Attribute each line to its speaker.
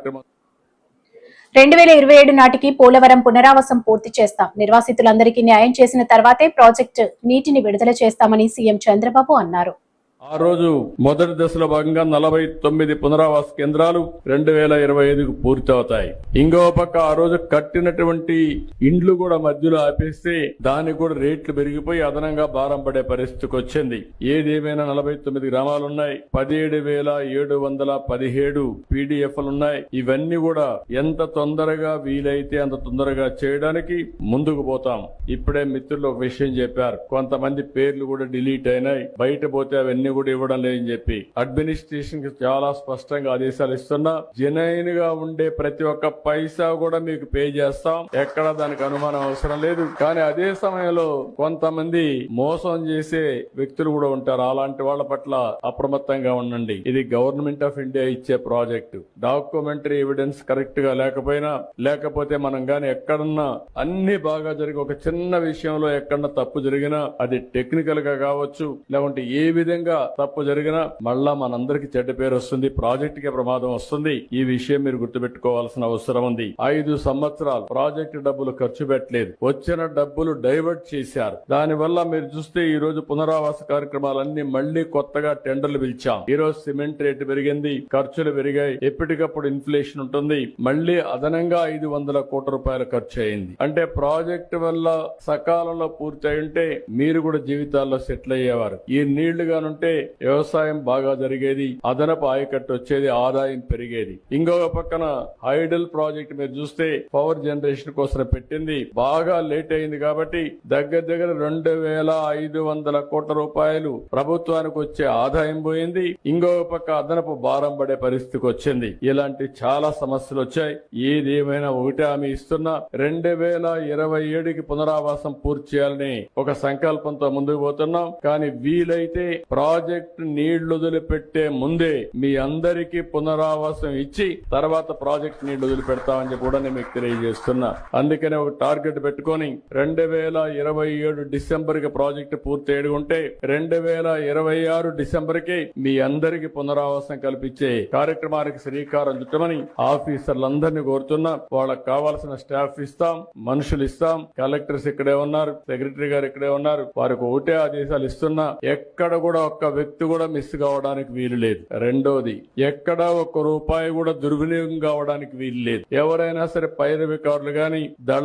Speaker 1: కార్యక్రమం
Speaker 2: 2027 నాటికి పోలవరం పునరావాసం పూర్తి చేస్తాం. నిర్వాసితులందరికీ న్యాయం చేసిన తర్వాతే ప్రాజెక్టు నీటిని విడుదల చేస్తామని సీఎం చంద్రబాబు అన్నారు.
Speaker 1: ఆ రోజు మొదటి దశలో భాగంగా 49 పునరావాస కేంద్రాలు 2025కు పూర్తి అవుతాయి. ఇంకో పక్క ఆ రోజు కట్టినటువంటి ఇండ్లు కూడా మధ్యలో ఆపేస్తే దానికి కూడా రేట్లు పెరిగిపోయి అదనంగా భారం పడే పరిస్థితికి వచ్చింది. ఏదేమైనా 49 గ్రామాలున్నాయి, 17,717 పీడీఎఫ్లున్నాయి. ఇవన్నీ కూడా ఎంత తొందరగా వీలైతే అంత తొందరగా చేయడానికి ముందుకు పోతాం. ఇప్పుడే మిత్రులు ఒక విషయం చెప్పారు, కొంతమంది పేర్లు కూడా డిలీట్ అయినాయి, బయట పోతే అవన్నీ కూడా ఇవ్వడం లేదని చెప్పి అడ్మినిస్ట్రేషన్ కి చాలా స్పష్టంగా ఆదేశాలు ఇస్తున్నా. జెన్యూన్ గా ఉండే ప్రతి ఒక్క పైసా కూడా మీకు పే చేస్తాం, ఎక్కడ దానికి అనుమానం అవసరం లేదు. కానీ అదే సమయంలో కొంతమంది మోసం చేసే వ్యక్తులు కూడా ఉంటారు. అలాంటి వాళ్ళ పట్ల అప్రమత్తంగా ఉండండి. ఇది గవర్నమెంట్ ఆఫ్ ఇండియా ఇచ్చే ప్రాజెక్టు. డాక్యుమెంటరీ ఎవిడెన్స్ కరెక్ట్ గా లేకపోతే మనం గాని ఎక్కడన్నా అన్ని బాగా జరిగి ఒక చిన్న విషయంలో ఎక్కడన్నా తప్పు జరిగినా అది టెక్నికల్ గా కావచ్చు, లేకుంటే ఏ విధంగా తప్పు జరిగినా మళ్ళా మనందరికి చెడ్డ పేరు వస్తుంది, ప్రాజెక్ట్ కి ప్రమాదం వస్తుంది. ఈ విషయం మీరు గుర్తుపెట్టుకోవాల్సిన అవసరం ఉంది. 5 సంవత్సరాలు ప్రాజెక్టు డబ్బులు ఖర్చు పెట్టలేదు, వచ్చిన డబ్బులు డైవర్ట్ చేశారు. దానివల్ల మీరు చూస్తే ఈ రోజు పునరావాస కార్యక్రమాలన్నీ మళ్లీ కొత్తగా టెండర్లు పిలిచాం. ఈ రోజు సిమెంట్ రేటు పెరిగింది, ఖర్చులు పెరిగాయి, ఎప్పటికప్పుడు ఇన్ఫ్లేషన్ ఉంటుంది. మళ్లీ అదనంగా 500 కోట్ల రూపాయలు ఖర్చు అయింది. అంటే ప్రాజెక్టు వల్ల సకాలంలో పూర్తి అయి ఉంటే మీరు కూడా జీవితాల్లో సెటిల్ అయ్యేవారు. ఈ నీళ్లు గానుంటే వ్యవసాయం బాగా జరిగేది, అదనపు ఆయకట్టు వచ్చేది, ఆదాయం పెరిగేది. ఇంకొక పక్కన హైడల్ ప్రాజెక్ట్ మీరు చూస్తే పవర్ జనరేషన్ కోసం పెట్టింది, బాగా లేట్ అయింది కాబట్టి దగ్గర 2,500 కోట్ల రూపాయలు ప్రభుత్వానికి వచ్చే ఆదాయం పోయింది. ఇంకొక పక్క అదనపు భారం పడే పరిస్థితికి వచ్చింది. ఇలాంటి చాలా సమస్యలు వచ్చాయి. ఏదేమైనా ఒకటే హామీ ఇస్తున్నా, 2027కి పునరావాసం పూర్తి చేయాలని ఒక సంకల్పంతో ముందుకు పోతున్నాం. కానీ వీలైతే ప్రాజెక్ట్ నీళ్లు వదిలిపెట్టే ముందే మీ అందరికీ పునరావాసం ఇచ్చి తర్వాత ప్రాజెక్ట్ నీళ్లు వదిలిపెడతామని కూడా నేను మీకు తెలియజేస్తున్నా. అందుకనే ఒక టార్గెట్ పెట్టుకొని 2027 డిసెంబర్ కి ప్రాజెక్టు పూర్తి అయ్యుంటే 2026 డిసెంబర్ కి మీ అందరికీ పునరావాసం కల్పించే కార్యక్రమానికి శ్రీకారం చుట్టమని ఆఫీసర్లందరినీ కోరుతున్నా. వాళ్ళకి కావాల్సిన స్టాఫ్ ఇస్తాం, మనుషులు ఇస్తాం. కలెక్టర్స్ ఇక్కడే ఉన్నారు, సెక్రటరీ గారు ఇక్కడే ఉన్నారు. వారికి ఒకటే ఆదేశాలు ఇస్తున్నా, ఎక్కడ కూడా ఒక్క వ్యక్తి కూడా మిస్ కావడానికి వీలు లేదు. రెండోది, ఎక్కడా ఒక్క రూపాయి కూడా దుర్వినియోగం కావడానికి వీలు లేదు. ఎవరైనా సరే పైరవికారులు గాని దళ